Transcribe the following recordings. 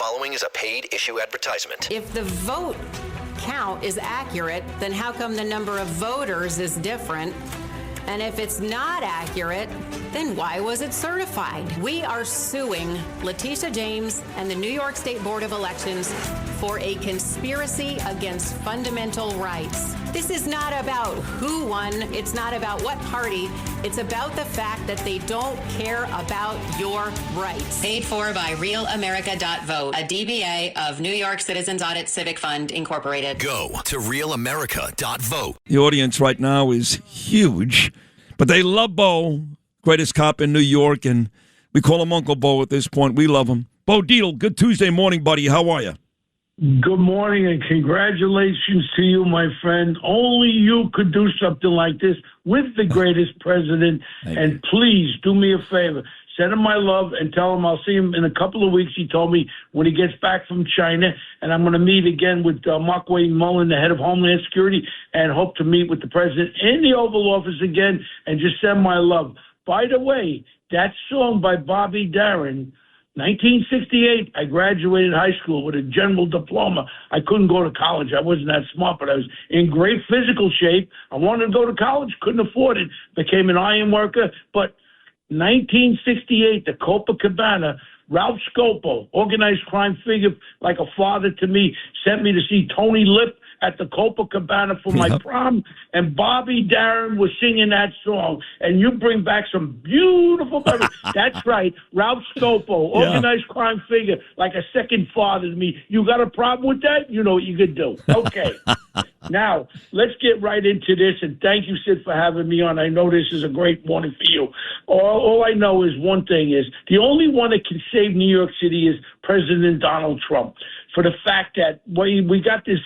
following is a paid issue advertisement. If the vote count is accurate, then how come the number of voters is different? And if it's not accurate, then why was it certified? We are suing Letitia James and the New York State Board of Elections for a conspiracy against fundamental rights. This is not about who won. It's not about what party. It's about the fact that they don't care about your rights. Paid for by RealAmerica.vote, a DBA of New York Citizens Audit Civic Fund, Incorporated. Go to RealAmerica.vote. The audience right now is huge, but they love Bo, greatest cop in New York, and we call him Uncle Bo at this point. We love him. Bo Dietl, good Tuesday morning, buddy. How are you? Good morning and congratulations to you, my friend. Only you could do something like this with the greatest president. And please do me a favor. Send him my love and tell him I'll see him in a couple of weeks. He told me when he gets back from China. And I'm going to meet again with Mark Wayne Mullen, the head of Homeland Security, and hope to meet with the president in the Oval Office again and just send my love. By the way, that song by Bobby Darin, 1968, I graduated high school with a general diploma. I couldn't go to college. I wasn't that smart, but I was in great physical shape. I wanted to go to college, couldn't afford it. Became an iron worker. But 1968, the Copacabana, Ralph Scopo, organized crime figure like a father to me, sent me to see Tony Lip at the Copacabana for my prom, and Bobby Darin was singing that song. And you bring back some beautiful memories. That's right, Ralph Scopo, organized crime figure, like a second father to me. You got a problem with that? You know what you could do. Okay. Now, let's get right into this, and thank you, Sid, for having me on. I know this is a great morning for you. All I know is one thing is the only one that can save New York City is President Donald Trump, for the fact that we got this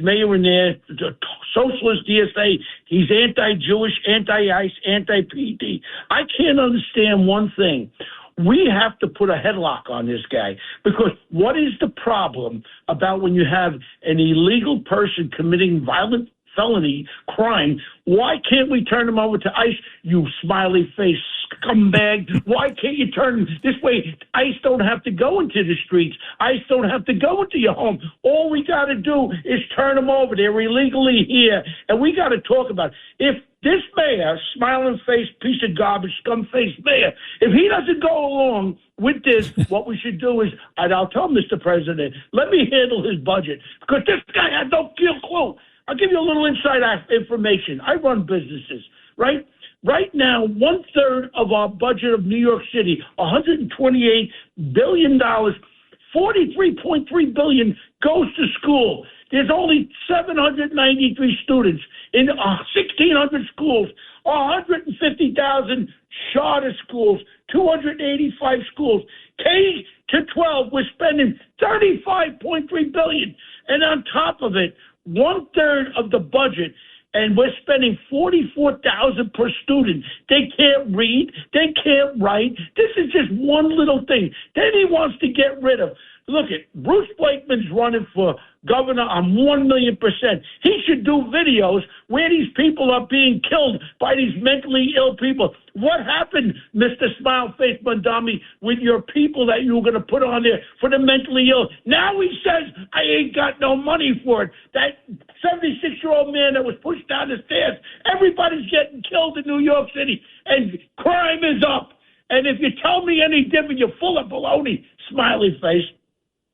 mayor in there, the socialist DSA. He's anti-Jewish, anti-ICE, anti-PD. I can't understand one thing. We have to put a headlock on this guy, because what is the problem about when you have an illegal person committing violent felony crime? Why can't we turn him over to ICE, you smiley face scumbag? Why can't you turn this way? ICE don't have to go into the streets. ICE don't have to go into your home. All we got to do is turn them over. They're illegally here, and we got to talk about it. If this mayor, smiling face, piece of garbage, scum-faced mayor, if he doesn't go along with this, what we should do is, and I'll tell Mr. President, let me handle his budget, because this guy has no clue. I'll give you a little inside information. I run businesses, right? Right now, 1/3 of our budget of New York City, $128 billion, $43.3 billion goes to school. There's only 793 students in 1,600 schools, 150,000 charter schools, 285 schools. K-12, we're spending $35.3 billion. And on top of it, 1/3 of the budget, and we're spending $44,000 per student. They can't read. They can't write. This is just one little thing. Then he wants to get rid of. Look, Bruce Blakeman's running for governor on 1,000,000%. He should do videos where these people are being killed by these mentally ill people. What happened, Mr. Smileface Mandami, with your people that you were going to put on there for the mentally ill? Now he says, I ain't got no money for it. That 76-year-old man that was pushed down the stairs, everybody's getting killed in New York City, and crime is up. And if you tell me any different, you're full of baloney, smiley face.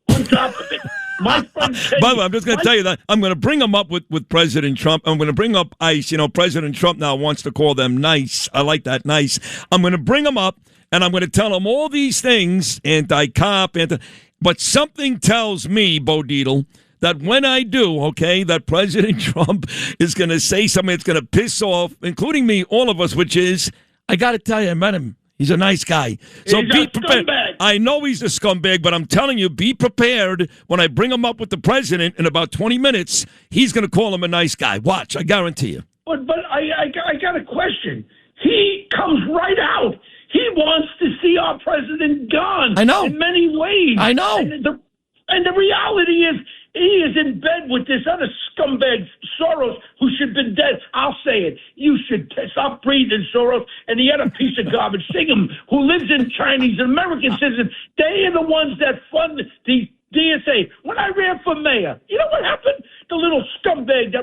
On top of it, my friend. By the way, I'm just going to tell you that I'm going to bring him up with President Trump. I'm going to bring up ICE. You know, President Trump now wants to call them nice. I like that, nice. I'm going to bring him up, and I'm going to tell him all these things, anti-cop, but something tells me, Bo Dietl, that when I do, okay, that President Trump is going to say something that's going to piss off, including me, all of us, which is, I got to tell you, I met him. He's a nice guy. So be prepared. Scumbag. I know he's a scumbag, but I'm telling you, be prepared. When I bring him up with the president in about 20 minutes, he's going to call him a nice guy. Watch, I guarantee you. But I got a question. He comes right out. He wants to see our president gone. I know. In many ways. I know. And the reality is, he is in bed with this other scumbag, Soros, who should have been dead. I'll say it. You should stop breathing, Soros. And the other piece of garbage, Singham, who lives in Chinese American citizens. They are the ones that fund the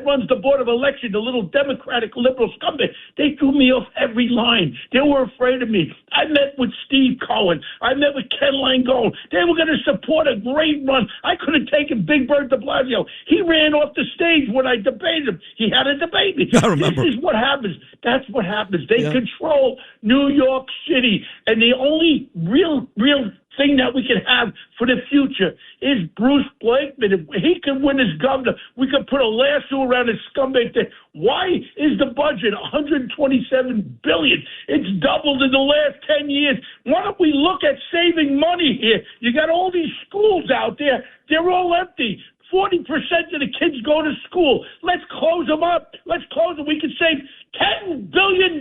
runs the Board of Election, the little Democratic liberal scumbag, they threw me off every line. They were afraid of me. I met with Steve Cohen. I met with Ken Langone. They were going to support a great run. I could have taken Big Bird de Blasio. He ran off the stage when I debated him. He had to debate me. I remember. This is what happens. That's what happens. They control New York City. And the only real thing that we can have for the future is Bruce Blakeman. If he can win as governor, we could put a lasso around his scumbag thing. Why is the budget $127 billion? It's doubled in the last 10 years. Why don't we look at saving money here? You got all these schools out there. They're all empty. 40% of the kids go to school. Let's close them up. Let's close them. We can save $10 billion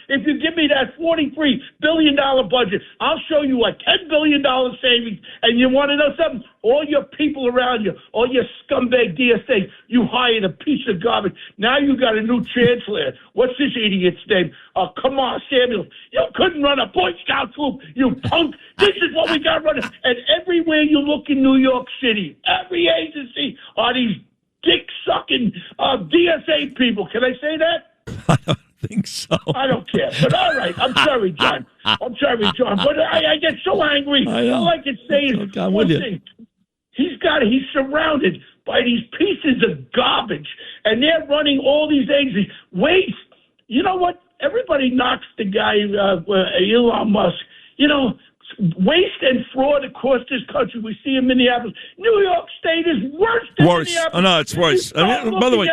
if you give me that $43 billion budget. I'll show you a $10 billion savings. And you want to know something? All your people around you, all your scumbag DSA, you hired a piece of garbage. Now you got a new chancellor. What's this idiot's name? Come on, Samuel. You couldn't run a Boy Scout troop, you punk. This is what we got running. And everywhere you look in New York City, every agency are these dick-sucking DSA people. Can I say that? I don't think so. I don't care. But all right. I'm sorry, John. But I get so angry. All I can say is one thing. He's surrounded by these pieces of garbage, and they're running all these agencies. Waste. You know what? Everybody knocks the guy, Elon Musk. You know, waste and fraud across this country. We see in Minneapolis. New York State is worse than Minneapolis. Oh, no, it's worse. By the way,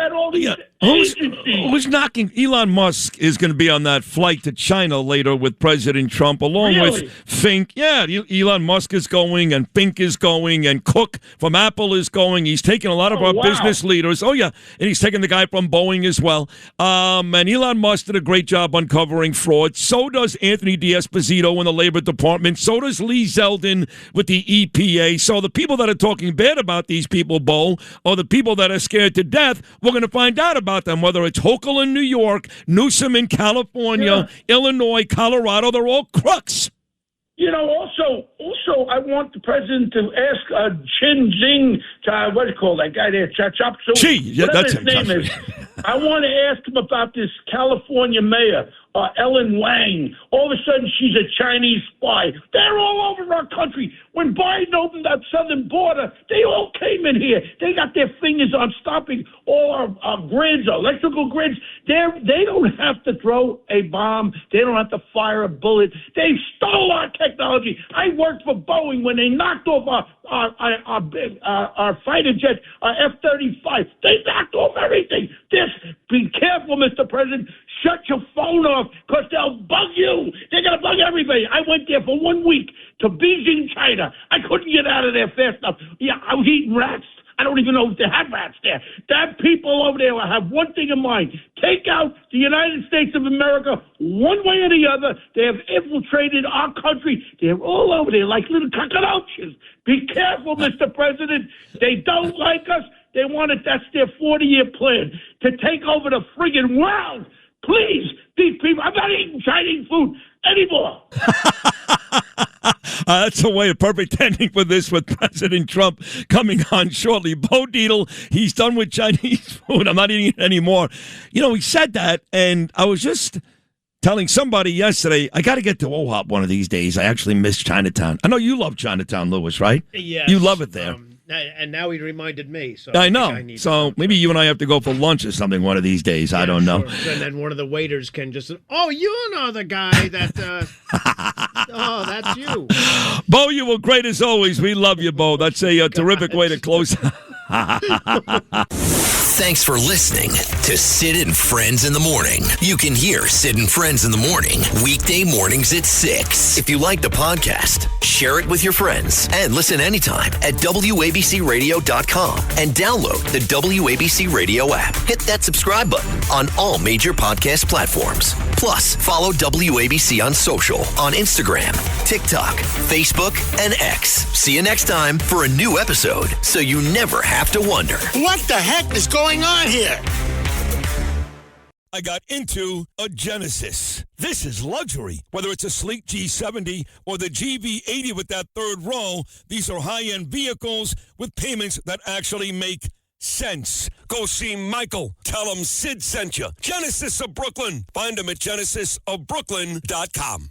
who's knocking? Elon Musk is going to be on that flight to China later with President Trump, along with Fink. Yeah, Elon Musk is going, and Fink is going, and Cook from Apple is going. He's taking a lot of our business leaders. Oh, yeah, and he's taking the guy from Boeing as well. And Elon Musk did a great job uncovering fraud. So does Anthony D'Esposito in the Labor Department. So does Lee Zeldin with the EPA. So the people that are talking bad about these people, Bo, are the people that are scared to death. We're going to find out about them, whether it's Hochul in New York, Newsom in California, Illinois, Colorado. They're all crooks. You know, also, I want the president to ask Chin Jing, what do you call that guy there, Chop Suey, whatever his name is. I want to ask him about this California mayor, Ellen Wang. All of a sudden, she's a Chinese spy. They're all over our country. When Biden opened that southern border, they all came in here. They got their fingers on stopping all our grids, our electrical grids. They don't have to throw a bomb. They don't have to fire a bullet. They stole our technology. I worked for Boeing when they knocked off our fighter jet, our F-35. They knocked off everything. Be careful, Mr. President. Shut your phone off, because they'll bug you. They're going to bug everybody. I went there for 1 week to Beijing, China. I couldn't get out of there fast enough. Yeah, I was eating rats. I don't even know if they have rats there. That people over there will have one thing in mind. Take out the United States of America one way or the other. They have infiltrated our country. They're all over there like little cockroaches. Be careful, Mr. President. They don't like us. They want it. That's their 40-year plan, to take over the friggin' world. Please, these people, I'm not eating Chinese food anymore. That's a perfect ending for this, with President Trump coming on shortly. Bo Dietl, he's done with Chinese food. I'm not eating it anymore. You know, he said that, and I was just telling somebody yesterday, I got to get to OHOP one of these days. I actually miss Chinatown. I know you love Chinatown, Lewis, right? Yes. You love it there. And now he reminded me. So I know. So maybe you and I have to go for lunch or something one of these days. I don't know. Sure. And then one of the waiters can just say, "Oh, you know the guy that." Oh, that's you. Bo, you were great as always. We love you, Bo. That's a terrific way to close. Thanks for listening to Sid and Friends in the Morning. You can hear Sid and Friends in the Morning weekday mornings at 6. If you like the podcast, share it with your friends and listen anytime at WABCRadio.com and download the WABC Radio app. Hit that subscribe button on all major podcast platforms. Plus, follow WABC on social on Instagram, TikTok, Facebook, and X. See you next time for a new episode, so you never have to wonder, what the heck is going on here? I got into a Genesis. This is luxury. Whether it's a sleek G70 or the GV80 with that third row, these are high-end vehicles with payments that actually make sense. Go see Michael. Tell him Sid sent you. Genesis of Brooklyn. Find him at genesisofbrooklyn.com.